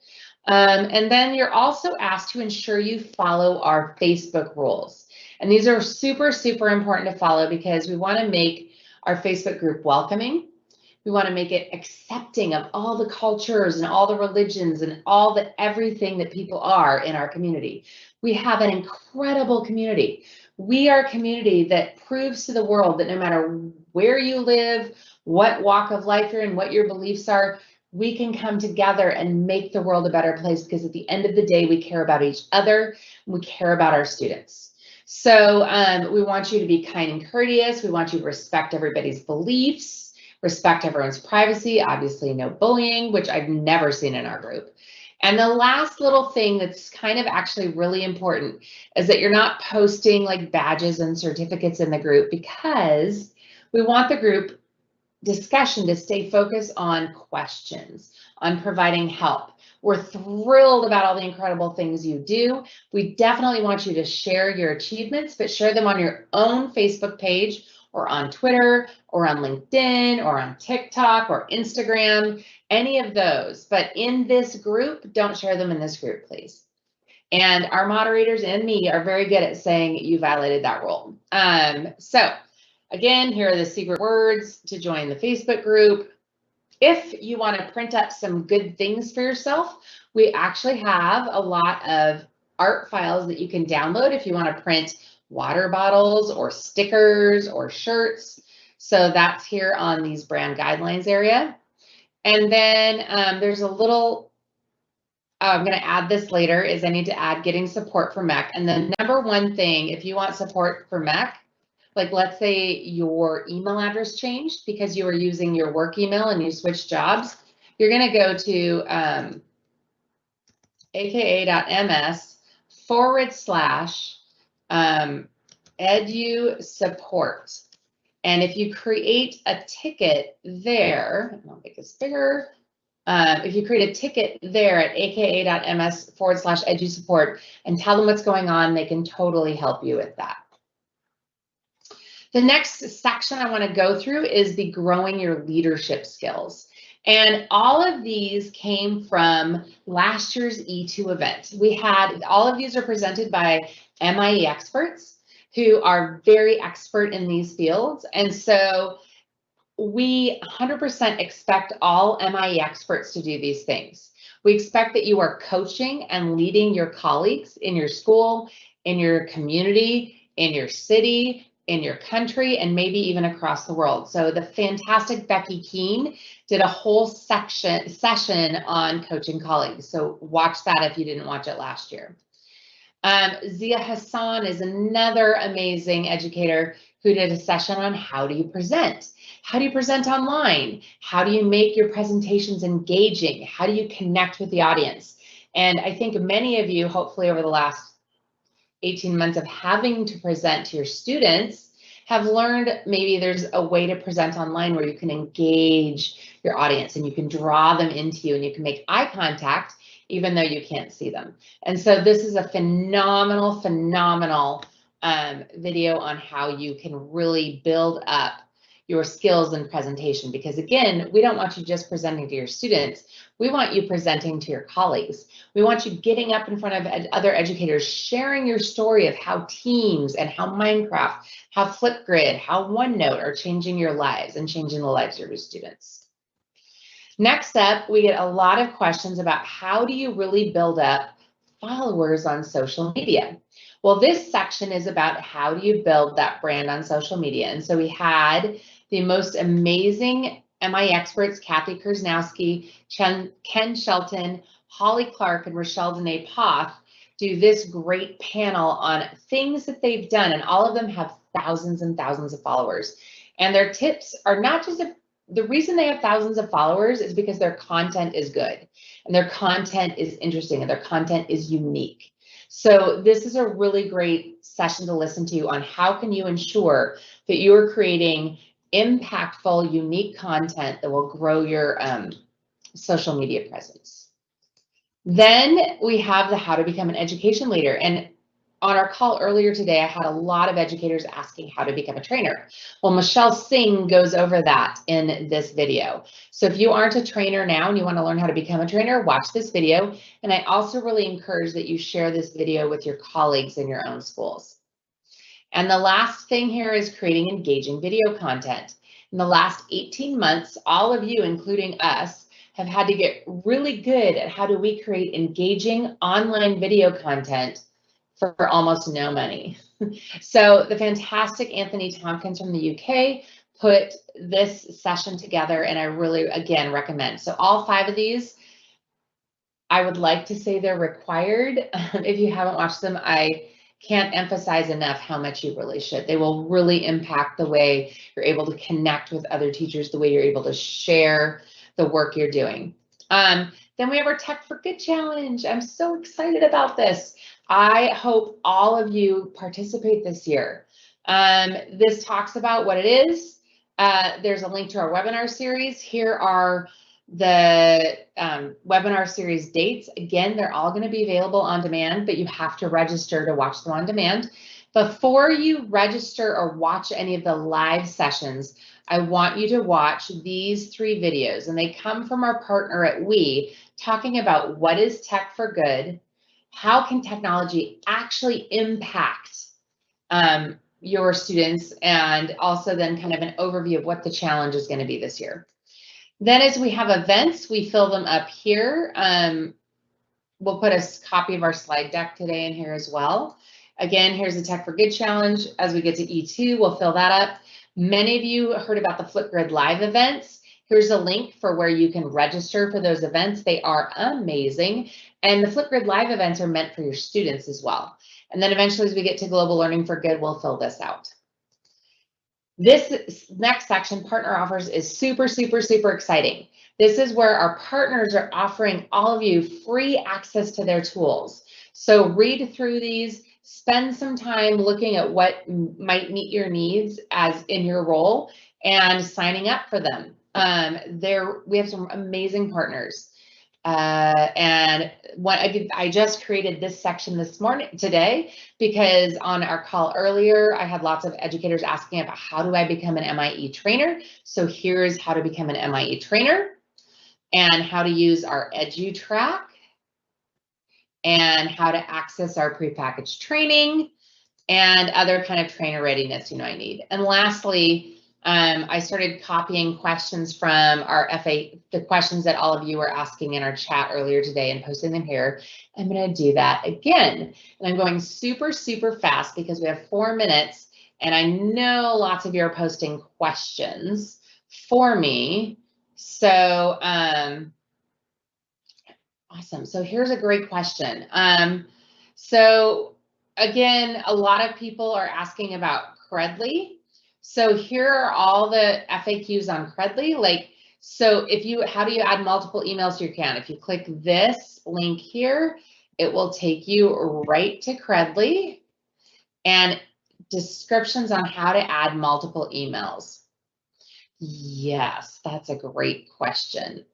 And then you're also asked to ensure you follow our Facebook rules. And these are super, super important to follow, because we want to make our Facebook group welcoming. We want to make it accepting of all the cultures and all the religions and everything that people are in our community. We have an incredible community. We are a community that proves to the world that no matter where you live, what walk of life you're in, what your beliefs are, we can come together and make the world a better place, because at the end of the day, we care about each other and we care about our students. So we want you to be kind and courteous. We want you to respect everybody's beliefs, respect everyone's privacy, obviously no bullying, which I've never seen in our group. And the last little thing that's kind of actually really important is that you're not posting like badges and certificates in the group, because we want the group discussion to stay focused on questions, on providing help. We're thrilled about all the incredible things you do. We definitely want you to share your achievements, but share them on your own Facebook page, or on Twitter, or on LinkedIn, or on TikTok, or Instagram, any of those. But in this group, don't share them in this group, please. And our moderators and me are very good at saying you violated that rule. So again, here are the secret words to join the Facebook group. If you want to print up some good things for yourself, we actually have a lot of art files that you can download if you want to print water bottles or stickers or shirts. So that's here on these brand guidelines area. And then there's a little, I'm going to add this later, is I need to add getting support for MEC. And the number one thing, if you want support for MEC, like let's say your email address changed because you were using your work email and you switched jobs, you're going to go to aka.ms/edu support. And if you create a ticket there, I'll make this bigger. If you create a ticket there at aka.ms/edu support and tell them what's going on, they can totally help you with that. The next section I want to go through is the growing your leadership skills. And all of these came from last year's E2 event. We had, all of these are presented by Miee experts who are very expert in these fields. And so we 100% expect all Miee experts to do these things. We expect that you are coaching and leading your colleagues in your school, in your community, in your city, in your country, and maybe even across the world. So the fantastic Becky Keene did a whole session on coaching colleagues. So watch that if you didn't watch it last year. Zia Hassan is another amazing educator who did a session on how do you present? How do you present online? How do you make your presentations engaging? How do you connect with the audience? And I think many of you, hopefully over the last 18 months of having to present to your students, have learned maybe there's a way to present online where you can engage your audience and you can draw them into you and you can make eye contact even though you can't see them. And so this is a phenomenal video on how you can really build up your skills in presentation, because again, we don't want you just presenting to your students. We want you presenting to your colleagues. We want you getting up in front of other educators, sharing your story of how Teams and how Minecraft, how Flipgrid, how OneNote are changing your lives and changing the lives of your students. Next up, we get a lot of questions about how do you really build up followers on social media? Well, this section is about how do you build that brand on social media. And so we had the most amazing Miee experts, Kathy Kursnowski, Ken Shelton, Holly Clark, and Rochelle Dene Poth do this great panel on things that they've done. And all of them have thousands and thousands of followers. And their tips are not just the reason they have thousands of followers is because their content is good and their content is interesting and their content is unique. So this is a really great session to listen to on how can you ensure that you are creating impactful, unique content that will grow your social media presence. Then we have the how to become an education leader. And on our call earlier today, I had a lot of educators asking how to become a trainer. Well, Michelle Singh goes over that in this video. So if you aren't a trainer now and you want to learn how to become a trainer, watch this video. And I also really encourage that you share this video with your colleagues in your own schools. And the last thing here is creating engaging video content. In the last 18 months, all of you, including us, have had to get really good at how do we create engaging online video content for almost no money. So the fantastic Anthony Tompkins from the UK put this session together, and I really, again, recommend. So all 5 of these, I would like to say they're required. If you haven't watched them, I can't emphasize enough how much you really should. They will really impact the way you're able to connect with other teachers, the way you're able to share the work you're doing. Then we have our Tech for Good Challenge. I'm so excited about this. I hope all of you participate this year. This talks about what it is. There's a link to our webinar series. Here are the webinar series dates. Again, they're all going to be available on demand, but you have to register to watch them on demand. Before you register or watch any of the live sessions, I want you to watch these 3 videos, and they come from our partner at Miee, talking about what is Tech for Good, how can technology actually impact your students, and also then kind of an overview of what the challenge is going to be this year. Then as we have events, we fill them up here. We'll put a copy of our slide deck today in here as well. Again, here's the Tech for Good Challenge. As we get to E2, we'll fill that up. Many of you heard about the Flipgrid Live events, Here's a link for where you can register for those events. They are amazing. And the Flipgrid Live events are meant for your students as well. And then eventually, as we get to Global Learning for Good, we'll fill this out. This next section, partner offers, is super, super, super exciting. This is where our partners are offering all of you free access to their tools. So read through these, spend some time looking at what might meet your needs as in your role and signing up for them. We have some amazing partners. And what I just created this section today, because on our call earlier, I had lots of educators asking about how do I become an MIE trainer. So here's how to become an MIE trainer and how to use our EduTrack and how to access our prepackaged training and other kind of trainer readiness I need. And lastly, I started copying questions from our the questions that all of you were asking in our chat earlier today and posting them here. I'm going to do that again. And I'm going super, super fast because we have 4 minutes and I know lots of you are posting questions for me. So, awesome. So here's a great question. So again, a lot of people are asking about Credly. So here are all the FAQs on Credly. So how do you add multiple emails to your account? If you click this link here, it will take you right to Credly and descriptions on how to add multiple emails. Yes, that's a great question.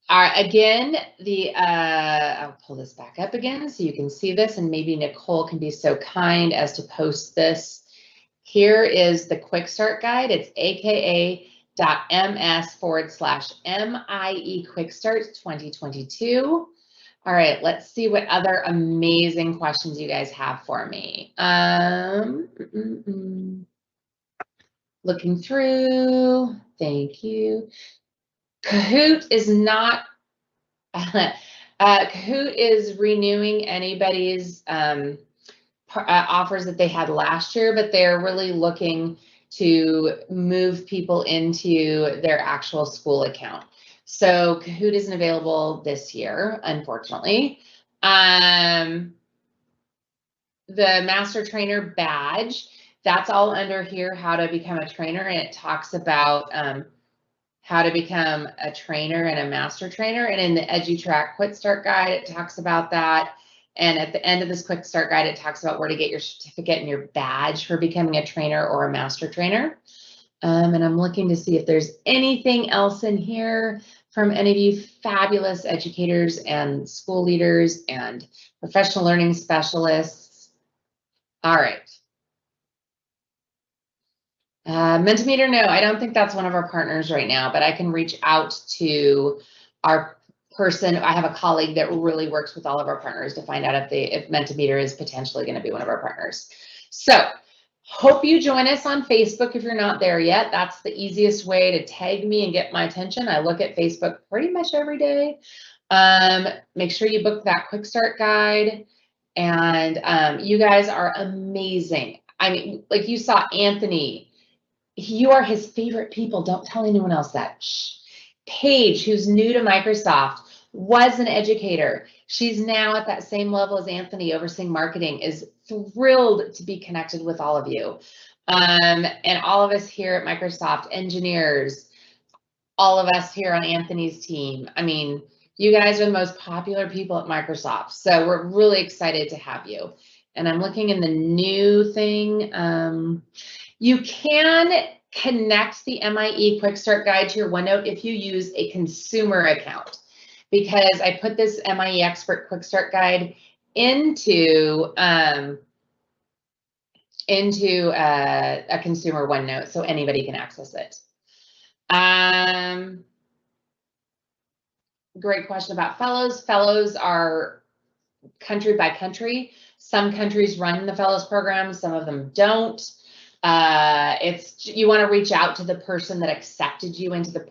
Again, I'll pull this back up again so you can see this, and maybe Nicole can be so kind as to post this. Here is the Quick Start Guide. It's aka.ms/MIE Quick Start 2022. All right, let's see what other amazing questions you guys have for me. Looking through, thank you. Kahoot is not, Kahoot is renewing anybody's offers that they had last year, but they're really looking to move people into their actual school account. So Kahoot isn't available this year, unfortunately. The Master Trainer badge, that's all under here, how to become a trainer, and it talks about how to become a trainer and a master trainer. And in the EduTrack Quick Start Guide, it talks about that. And at the end of this Quick Start Guide, it talks about where to get your certificate and your badge for becoming a trainer or a master trainer. And I'm looking to see if there's anything else in here from any of you fabulous educators and school leaders and professional learning specialists. All right. Mentimeter, no, I don't think that's one of our partners right now, but I can reach out to our person. I have a colleague that really works with all of our partners to find out if Mentimeter is potentially going to be one of our partners. So hope you join us on Facebook if you're not there yet. That's the easiest way to tag me and get my attention. I look at Facebook pretty much every day. Make sure you book that Quick Start Guide. And you guys are amazing. I mean, like you saw Anthony. You are his favorite people. Don't tell anyone else that. Shh. Paige, who's new to Microsoft, was an educator. She's now at that same level as Anthony, overseeing marketing, is thrilled to be connected with all of you. And all of us here at Microsoft, engineers, all of us here on Anthony's team. I mean, you guys are the most popular people at Microsoft. So we're really excited to have you. And I'm looking in the new thing. You can connect the MIE Quick Start Guide to your OneNote if you use a consumer account, because I put this MIE Expert Quick Start Guide into a consumer OneNote, so anybody can access it. Great question about fellows. Fellows are country by country. Some countries run the fellows program, some of them don't. You want to reach out to the person that accepted you into the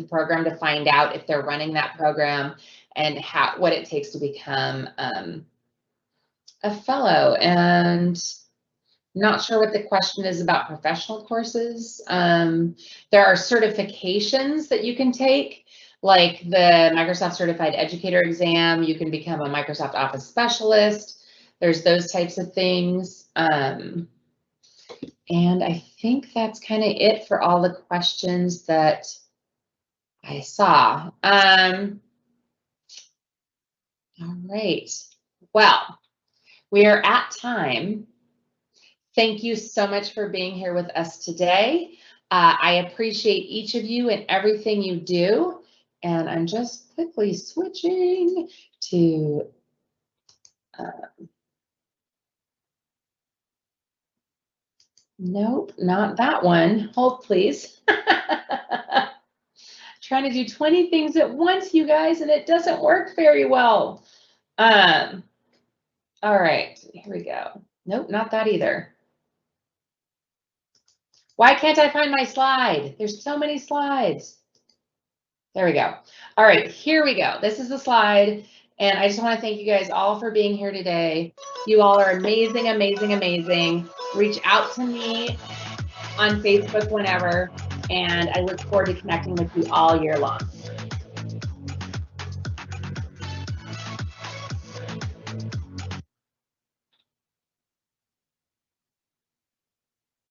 program to find out if they're running that program and what it takes to become a fellow. And Not sure what the question is about professional courses. There are certifications that you can take, like the Microsoft Certified Educator exam. You can become a Microsoft Office specialist. There's those types of things. And I think that's kind of it for all the questions that I saw. All right. Well, we are at time. Thank you so much for being here with us today. I appreciate each of you and everything you do. And I'm just quickly switching to nope, not that one. Hold, please. Trying to do 20 things at once, you guys, and it doesn't work very well. All right, here we go. Nope, not that either. Why can't I find my slide? There's so many slides. There we go. All right, here we go. This is the slide. And I just want to thank you guys all for being here today. You all are amazing, amazing, amazing. Reach out to me on Facebook whenever. And I look forward to connecting with you all year long.